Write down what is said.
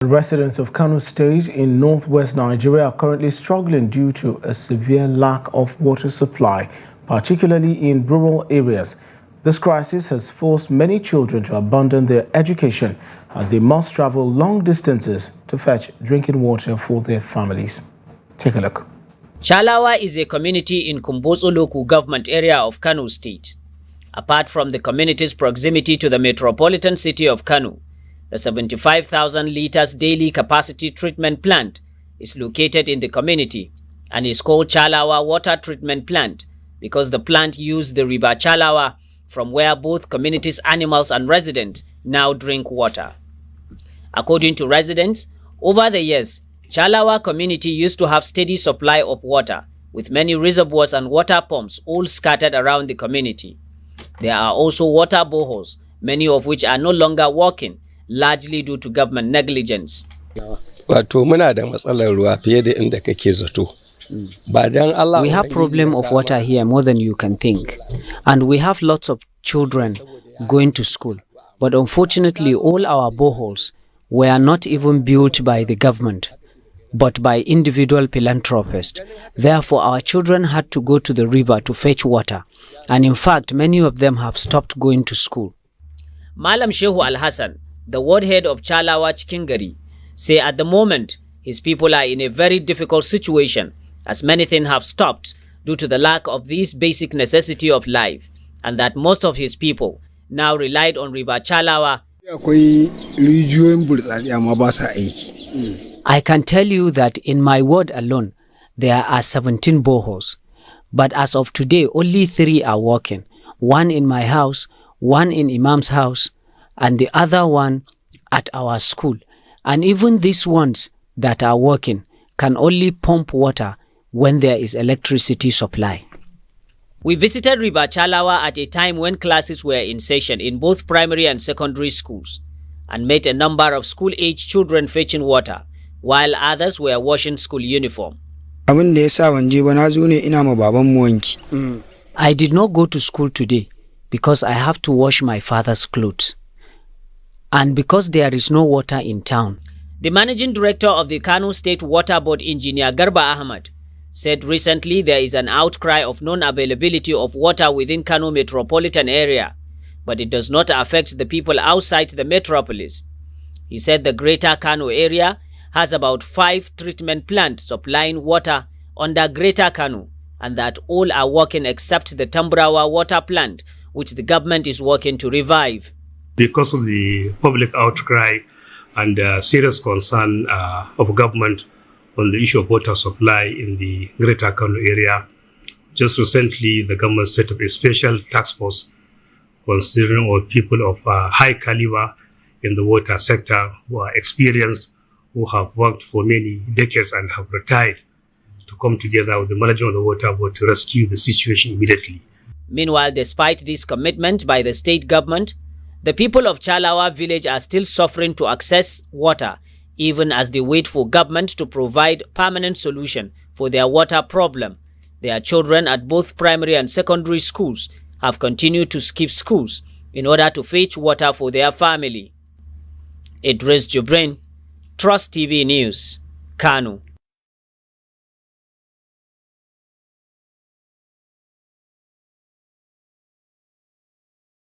Residents of Kano State in northwest Nigeria are currently struggling due to a severe lack of water supply, particularly in rural areas. This crisis has forced many children to abandon their education as they must travel long distances to fetch drinking water for their families. Take a look. Chalawa is a community in Kumbotso local government area of Kano State. Apart from the community's proximity to the metropolitan city of Kano, the 75,000 liters daily capacity treatment plant is located in the community and is called Chalawa Water Treatment Plant because the plant uses the river Chalawa from where both communities' animals and residents now drink water. According to residents, over the years, Chalawa community used to have steady supply of water with many reservoirs and water pumps all scattered around the community. There are also water boreholes, many of which are no longer working, largely due to government negligence. We have problem of water here more than you can think, and we have lots of children going to school. But unfortunately, all our boreholes were not even built by the government, but by individual philanthropists. Therefore, our children had to go to the river to fetch water, and in fact, many of them have stopped going to school. Malam Shehu Al-Hassan, the ward head of Chalawa Chikingari, say at the moment, his people are in a very difficult situation as many things have stopped due to the lack of this basic necessity of life, and that most of his people now relied on River Chalawa. I can tell you that in my ward alone, there are 17 boreholes. But as of today, only 3 are working. One in my house, one in Imam's house, and the other one at our school. And even these ones that are working can only pump water when there is electricity supply. We visited River Chalawa at a time when classes were in session in both primary and secondary schools and met a number of school-age children fetching water, while others were washing school uniform. I did not go to school today because I have to wash my father's clothes, and because there is no water in town. The managing director of the Kano State Water Board, Engineer Garba Ahmad, said recently there is an outcry of non-availability of water within Kano metropolitan area, but it does not affect the people outside the metropolis. He said the greater Kano area has about 5 treatment plants supplying water under Greater Kano, and that all are working except the Tambrawa water plant, which the government is working to revive. Because of the public outcry and serious concern of government on the issue of water supply in the Greater Kano area, just recently the government set up a special task force considering all people of high caliber in the water sector who are experienced, who have worked for many decades and have retired, to come together with the management of the water board to rescue the situation immediately. Meanwhile, despite this commitment by the state government, the people of Chalawa village are still suffering to access water, even as they wait for government to provide permanent solution for their water problem. Their children at both primary and secondary schools have continued to skip schools in order to fetch water for their family. Idris Jubrin, Trust TV News, Kano.